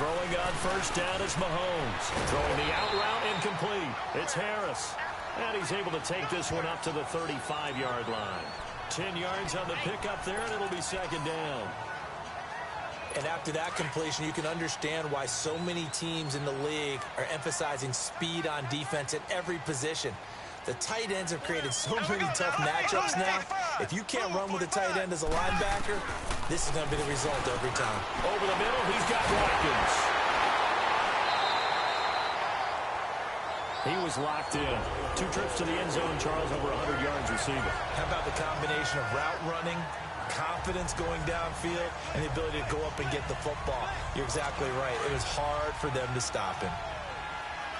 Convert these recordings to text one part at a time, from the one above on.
Throwing on first down is Mahomes. Throwing the out route incomplete. It's Harris. And he's able to take this one up to the 35-yard line. 10 yards on the pickup there, and it'll be second down. And after that completion, you can understand why so many teams in the league are emphasizing speed on defense at every position. The tight ends have created so many tough matchups now. If you can't run with a tight end as a linebacker, this is going to be the result every time. Over the middle, he's got Watkins. He was locked in. 2 trips to the end zone, Charles, over 100 yards receiving. How about the combination of route running, confidence going downfield, and the ability to go up and get the football? You're exactly right. It was hard for them to stop him.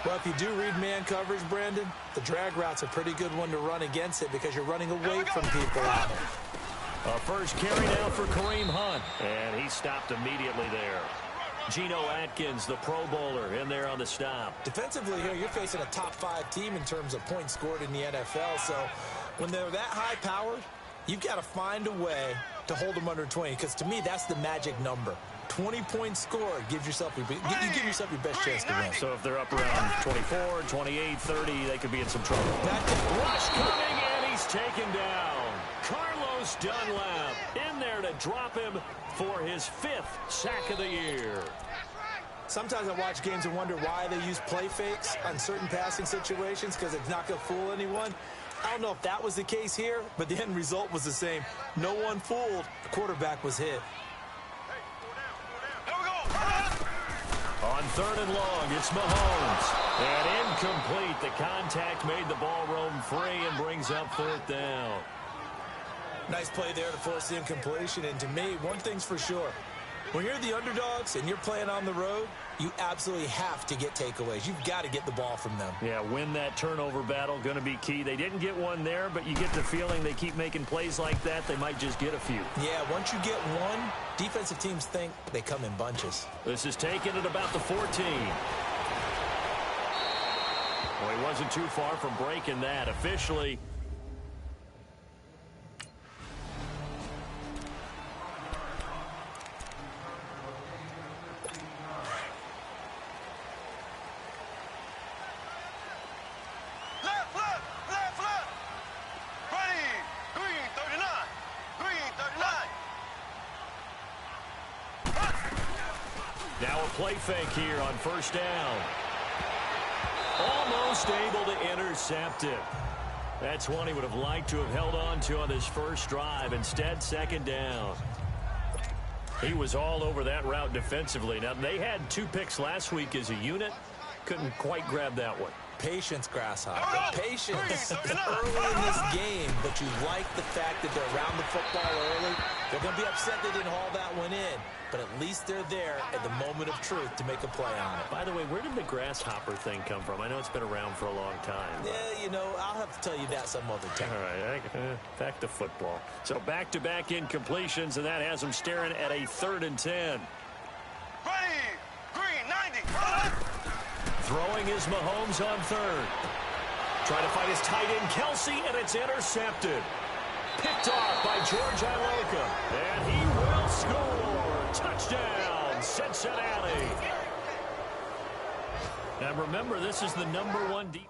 Well, if you do read man coverage, Brandon, the drag route's a pretty good one to run against it because you're running away from people on it. A first carry now for Kareem Hunt, and he stopped immediately there. Geno Atkins, the Pro Bowler, in there on the stop. Defensively here, you're facing a top-5 team in terms of points scored in the NFL, so when they're that high-powered, you've got to find a way to hold them under 20, because to me, that's the magic number. 20 points scored gives yourself you give yourself your best chance to win. So if they're up around 24, 28, 30, they could be in some trouble. Rush coming, and he's taken down. Carlos Dunlap in there to drop him for his 5th sack of the year. Sometimes I watch games and wonder why they use play fakes on certain passing situations, because it's not going to fool anyone. I don't know if that was the case here, but the end result was the same. No one fooled. The quarterback was hit. On 3rd and long, it's Mahomes. And incomplete. The contact made the ball roam free and brings up 4th down. Nice play there to force the incompletion. And to me, one thing's for sure. When you're the underdogs and you're playing on the road, you absolutely have to get takeaways. You've got to get the ball from them. Yeah, win that turnover battle, going to be key. They didn't get one there, but you get the feeling they keep making plays like that, they might just get a few. Yeah, once you get one, defensive teams think they come in bunches. This is taken at about the 14. Well, he wasn't too far from breaking that. Officially, play fake here on first down. Almost able to intercept it. That's one he would have liked to have held on to on his first drive. Instead, second down. He was all over that route defensively. Now, they had 2 picks last week as a unit. Couldn't quite grab that one. Patience, Grasshopper. Patience early in this game, but you like the fact that they're around the football early. They're going to be upset they didn't haul that one in, but at least they're there at the moment of truth to make a play on it. By the way, where did the grasshopper thing come from? I know it's been around for a long time. Yeah, you know, I'll have to tell you that some other time. All right, back to football. So back-to-back incompletions, and that has them staring at a 3rd and 10. Ready, green, 90. Throwing is Mahomes on 3rd. Trying to find his tight end, Kelsey, and it's intercepted. Picked off by George Iloka. And he will score. Touchdown, Cincinnati. Now remember, this is the #1 defense.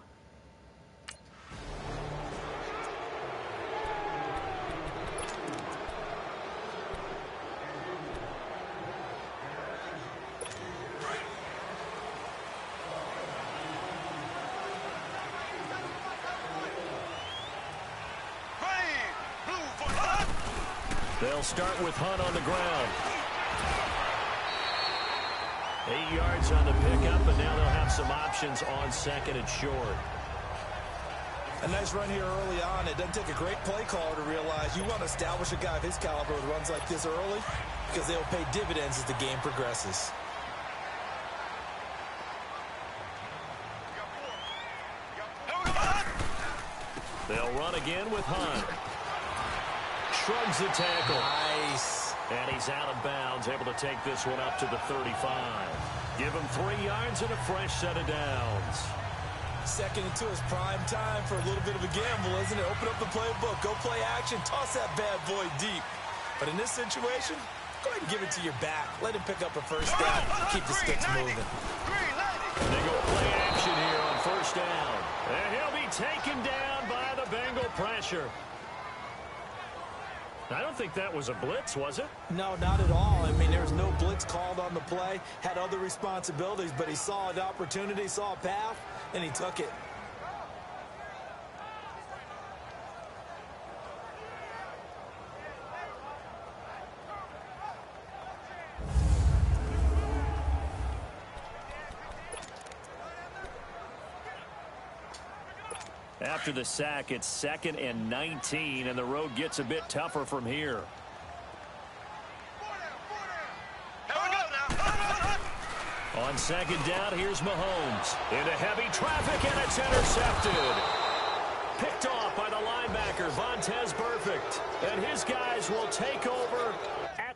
They'll start with Hunt on the ground. 8 yards on the pickup, and now they'll have some options on 2nd and short. A nice run here early on. It doesn't take a great play caller to realize you want to establish a guy of his caliber with runs like this early, because they'll pay dividends as the game progresses. They'll run again with Hunt. Shrugs the tackle. Nice. And he's out of bounds, able to take this one up to the 35. Give him 3 yards and a fresh set of downs. 2nd and 2 is prime time for a little bit of a gamble, isn't it? Open up the playbook, go play action, toss that bad boy deep. But in this situation, Go ahead and give it to your back. Let him pick up a first down. Keep the sticks moving. They go play action here on first down. And he'll be taken down by the Bengal pressure. I don't think that was a blitz, was it? No, not at all. I mean, there was no blitz called on the play. Had other responsibilities, but he saw an opportunity, saw a path, and he took it. After the sack, it's 2nd and 19, and the road gets a bit tougher from here. On 2nd down, here's Mahomes. Into heavy traffic, and it's intercepted. Picked off by the linebacker, Vontaze Burfict. And his guys will take over at...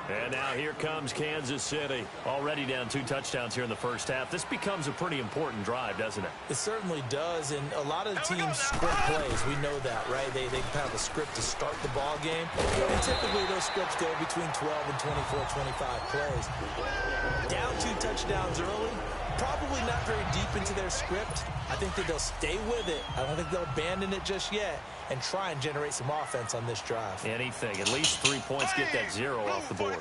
And now here comes Kansas City. Already down 2 touchdowns here in the first half. This becomes a pretty important drive, doesn't it? It certainly does, and a lot of the teams script plays. We know that, right? They have a script to start the ball game, and typically those scripts go between 12 and 24, 25 plays. Down 2 touchdowns early, probably not very deep into their script. I think that they'll stay with it. I don't think they'll abandon it just yet and try and generate some offense on this drive. Anything. At least 3 points, get that 0 off the board.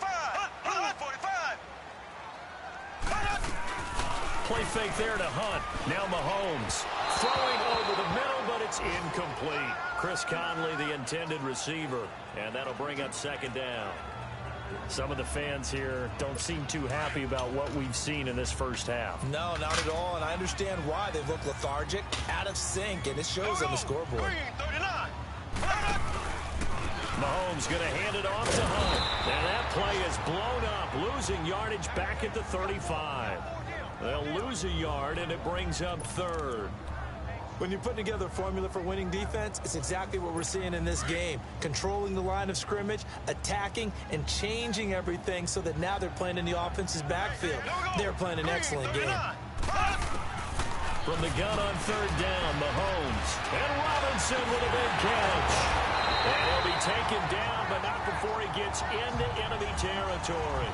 Play fake there to Hunt. Now Mahomes throwing over the middle, but it's incomplete. Chris Conley, the intended receiver, and that'll bring up 2nd down. Some of the fans here don't seem too happy about what we've seen in this first half. No, not at all, and I understand why. They look lethargic, out of sync, and it shows on the scoreboard. Mahomes going to hand it off to Hunt. And that play is blown up, losing yardage back at the 35. They'll lose a yard, and it brings up 3rd. When you're putting together a formula for winning defense, it's exactly what we're seeing in this game. Controlling the line of scrimmage, attacking, and changing everything so that now they're playing in the offense's backfield. They're playing an excellent game. From the gun on 3rd down, Mahomes. And Robinson with a big catch. And he'll be taken down, but not before he gets into enemy territory.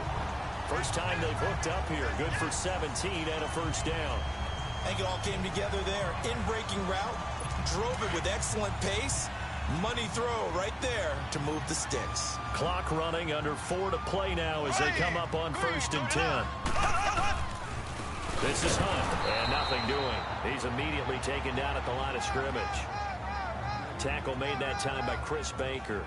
First time they've hooked up here. Good for 17 and a first down. I think it all came together there. In-breaking route, drove it with excellent pace. Money throw right there to move the sticks. Clock running, under 4 to play now as they come up on 1st and 10. This is Hunt, and nothing doing. He's immediately taken down at the line of scrimmage. Tackle made that time by Chris Baker.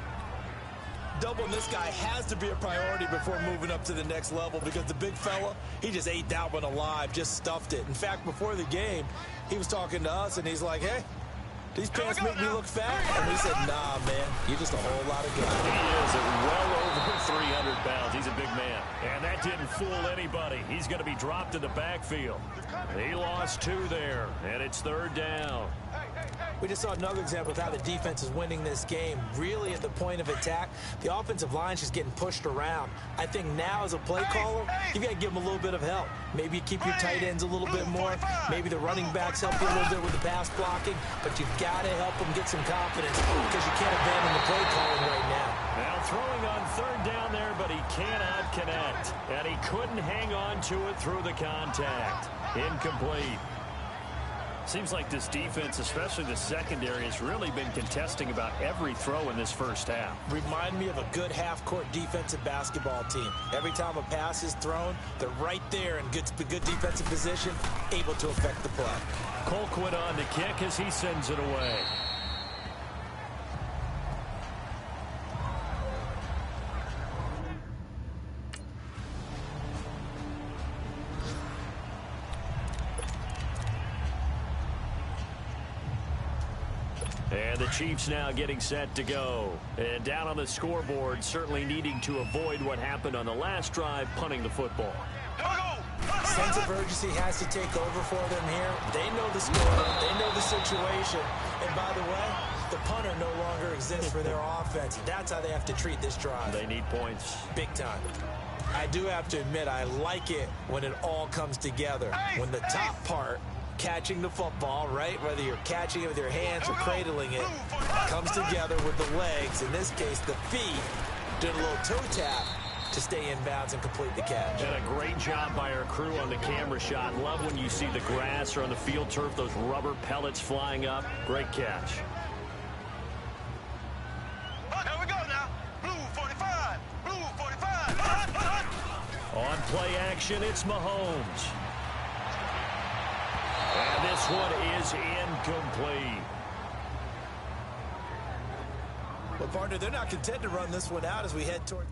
Doubling this guy has to be a priority before moving up to the next level because the big fella, he just ate that one alive, just stuffed it. In fact, before the game, he was talking to us, and he's like, hey, these pants make me look fat? And we said, nah, man, you're just a whole lot of guy. He is at well over 300 pounds. He's a big man. And that didn't fool anybody. He's going to be dropped in the backfield. He lost 2 there, and it's 3rd down. We just saw another example of how the defense is winning this game. Really at the point of attack, the offensive line's just getting pushed around. I think now as a play caller, you've got to give them a little bit of help. Maybe you keep your tight ends a little bit more. Maybe the running backs help you a little bit with the pass blocking. But you've got to help them get some confidence because you can't abandon the play calling right now. Now throwing on 3rd down there, but he cannot connect. And he couldn't hang on to it through the contact. Incomplete. Seems like this defense, especially the secondary, has really been contesting about every throw in this first half. Remind me of a good half-court defensive basketball team. Every time a pass is thrown, they're right there in good defensive position, able to affect the play. Colquitt on the kick as he sends it away. And the Chiefs now getting set to go. And down on the scoreboard, certainly needing to avoid what happened on the last drive, punting the football. Sense of urgency has to take over for them here. They know the score. They know the situation. And by the way, the punter no longer exists for their offense. That's how they have to treat this drive. They need points. Big time. I do have to admit, I like it when it all comes together. When the top part, catching the football, right, whether you're catching it with your hands or cradling it, comes together with the legs, in this case the feet, doing a little toe tap to stay in bounds and complete the catch. And a great job by our crew on the camera shot. Love when you see the grass or on the field turf, those rubber pellets flying up. Great catch. Here we go now. Blue 45. Blue 45. On play action, it's Mahomes. And this one is incomplete. But, partner, they're not content to run this one out as we head toward...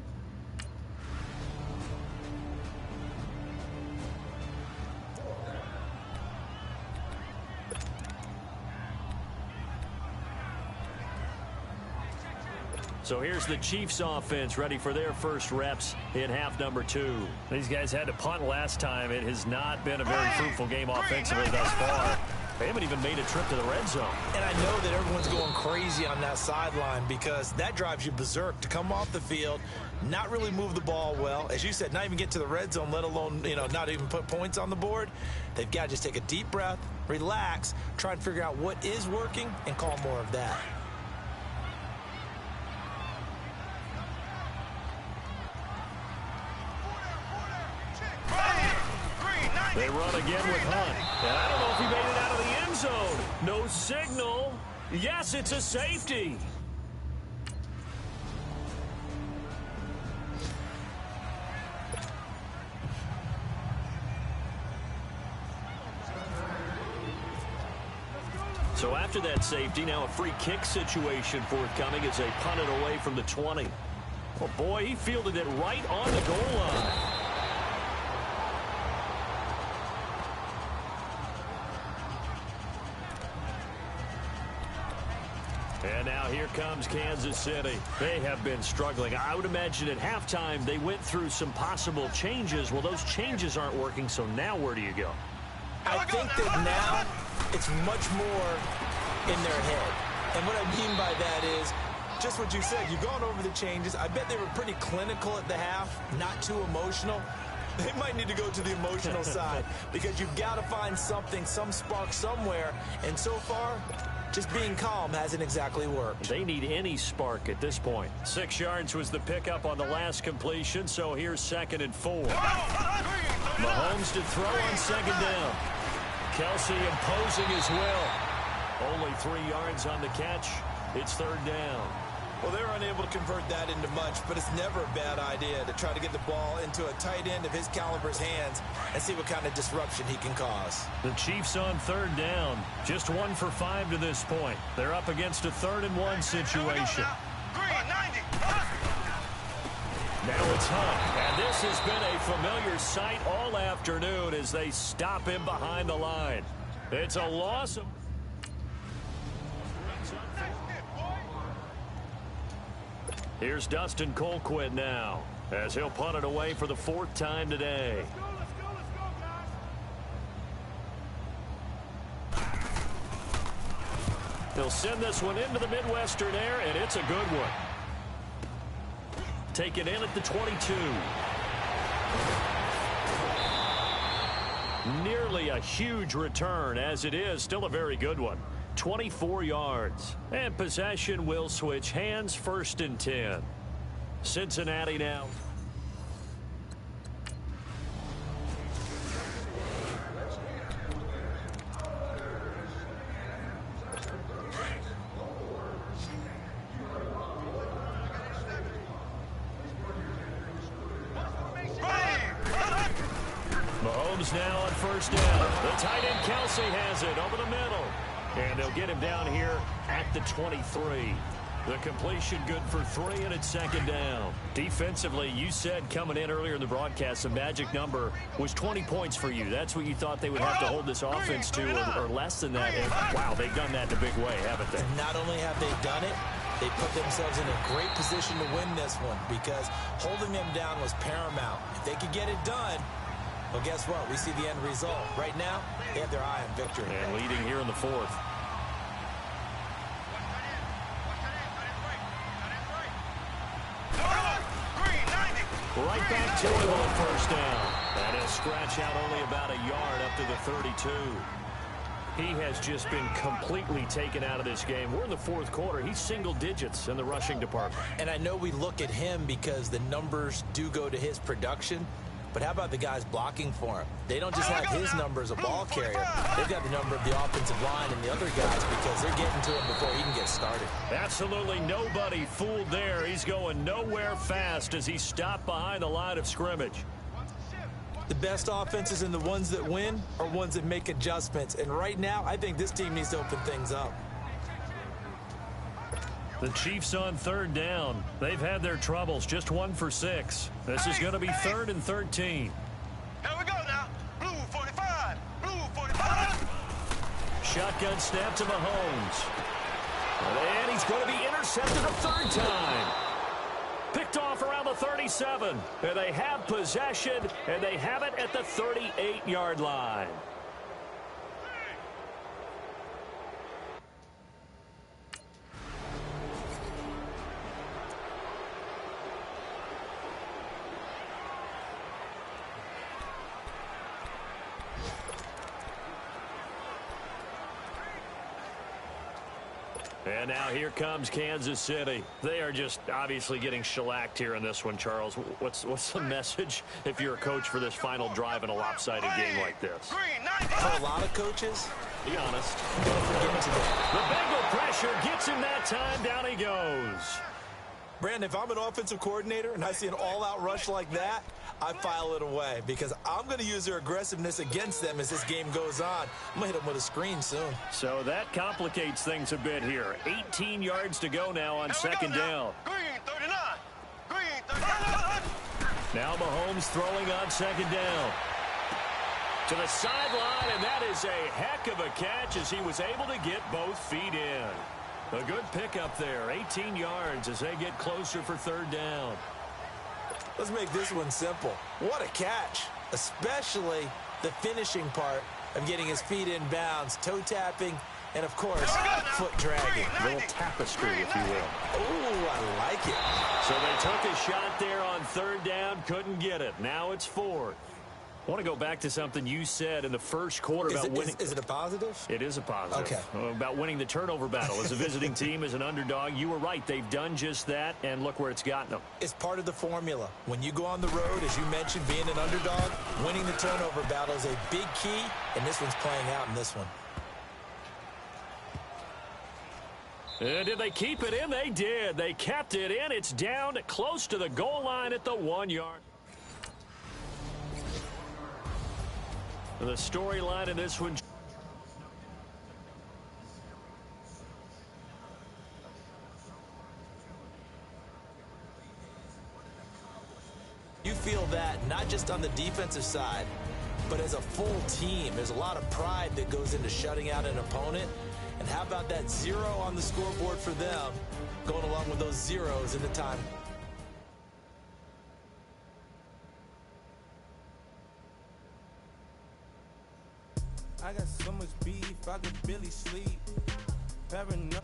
So here's the Chiefs offense ready for their first reps in half number 2. These guys had to punt last time. It has not been a very fruitful game offensively thus far. They haven't even made a trip to the red zone. And I know that everyone's going crazy on that sideline because that drives you berserk to come off the field, not really move the ball well. As you said, not even get to the red zone, let alone, not even put points on the board. They've got to just take a deep breath, relax, try and figure out what is working and call more of that. They run again with Hunt. And I don't know if he made it out of the end zone. No signal. Yes, it's a safety. So after that safety, now a free kick situation forthcoming as they punt it away from the 20. Oh, boy, he fielded it right on the goal line. And now here comes Kansas City. They have been struggling. I would imagine at halftime they went through some possible changes. Well, those changes aren't working, so now where do you go? I think that now it's much more in their head. And what I mean by that is just what you said. You've gone over the changes. I bet they were pretty clinical at the half, not too emotional. They might need to go to the emotional side because you've got to find something, some spark somewhere. And so far, just being calm hasn't exactly worked. They need any spark at this point. 6 yards was the pickup on the last completion, so here's 2nd and 4. Mahomes to throw on 2nd down. Kelsey imposing his will. Only 3 yards on the catch. It's 3rd down. Well, they were unable to convert that into much, but it's never a bad idea to try to get the ball into a tight end of his caliber's hands and see what kind of disruption he can cause. The Chiefs on 3rd down. Just 1 for 5 to this point. They're up against a 3rd and 1 situation. Now it's Hunt, and this has been a familiar sight all afternoon as they stop him behind the line. It's a loss of... Here's Dustin Colquitt now, as he'll punt it away for the 4th time today. They'll send this one into the Midwestern air, and it's a good one. Taken in at the 22. Nearly a huge return, as it is still a very good one. 24 yards. And possession will switch hands, 1st and 10. Cincinnati now. Mahomes now on 1st down. The tight end Kelsey has it over the middle. And they'll get him down here at the 23. The completion good for 3, and it's 2nd down. Defensively, you said coming in earlier in the broadcast, the magic number was 20 points for you. That's what you thought they would have to hold this offense to, or less than that. And, wow, they've done that in a big way, haven't they? Not only have they done it, they put themselves in a great position to win this one because holding them down was paramount. If they could get it done, well, guess what? We see the end result. Right now, they have their eye on victory. And leading here in the 4th. Right back to him on first down. And he'll scratch out only about a yard up to the 32. He has just been completely taken out of this game. We're in the fourth quarter. He's single digits in the rushing department. And I know we look at him because the numbers do go to his production. But how about the guys blocking for him? They don't just have his number as a ball carrier. They've got the number of the offensive line and the other guys because they're getting to him before he can get started. Absolutely nobody fooled there. He's going nowhere fast as he stopped behind the line of scrimmage. The best offenses and the ones that win are ones that make adjustments. And right now, I think this team needs to open things up. The Chiefs on third down. They've had their troubles, just 1 for 6. This is going to be 3rd and 13. Here we go now. Blue 45. Blue 45. Shotgun snap to Mahomes. And he's going to be intercepted a third time. Picked off around the 37. And they have possession, and they have it at the 38-yard line. And now here comes Kansas City. They are just obviously getting shellacked here in this one, Charles. What's the message if you're a coach for this final drive in a lopsided game like this? For a lot of coaches, be honest. don't forget today. The Bengal pressure gets him that time. Down he goes. Brandon, if I'm an offensive coordinator and I see an all-out rush like that, I file it away because I'm going to use their aggressiveness against them as this game goes on. I'm going to hit them with a screen soon. So that complicates things a bit here. 18 yards to go now on second down. Green 39. Green 39. Now Mahomes throwing on second down. To the sideline, and that is a heck of a catch as he was able to get both feet in. A good pickup there, 18 yards as they get closer for third down. Let's make this one simple. What a catch, especially the finishing part of getting his feet in bounds, toe tapping, and, of course, foot dragging. A little tapestry, if you will. Oh, I like it. So they took a shot there on third down, couldn't get it. Now it's fourth. I want to go back to something you said in the first quarter about winning. Is it a positive? It is a positive. Okay. About winning the turnover battle as a visiting team, as an underdog. You were right. They've done just that, and look where it's gotten them. It's part of the formula. When you go on the road, as you mentioned, being an underdog, winning the turnover battle is a big key, and this one's playing out in this one. Did they keep it in? They did. They kept it in. It's down close to the goal line at the 1 yard. The storyline in this one. You feel that not just on the defensive side, but as a full team. There's a lot of pride that goes into shutting out an opponent. And how about that 0 on the scoreboard for them, going along with those zeros in the time. I got so much beef, I could barely sleep. Paranoid.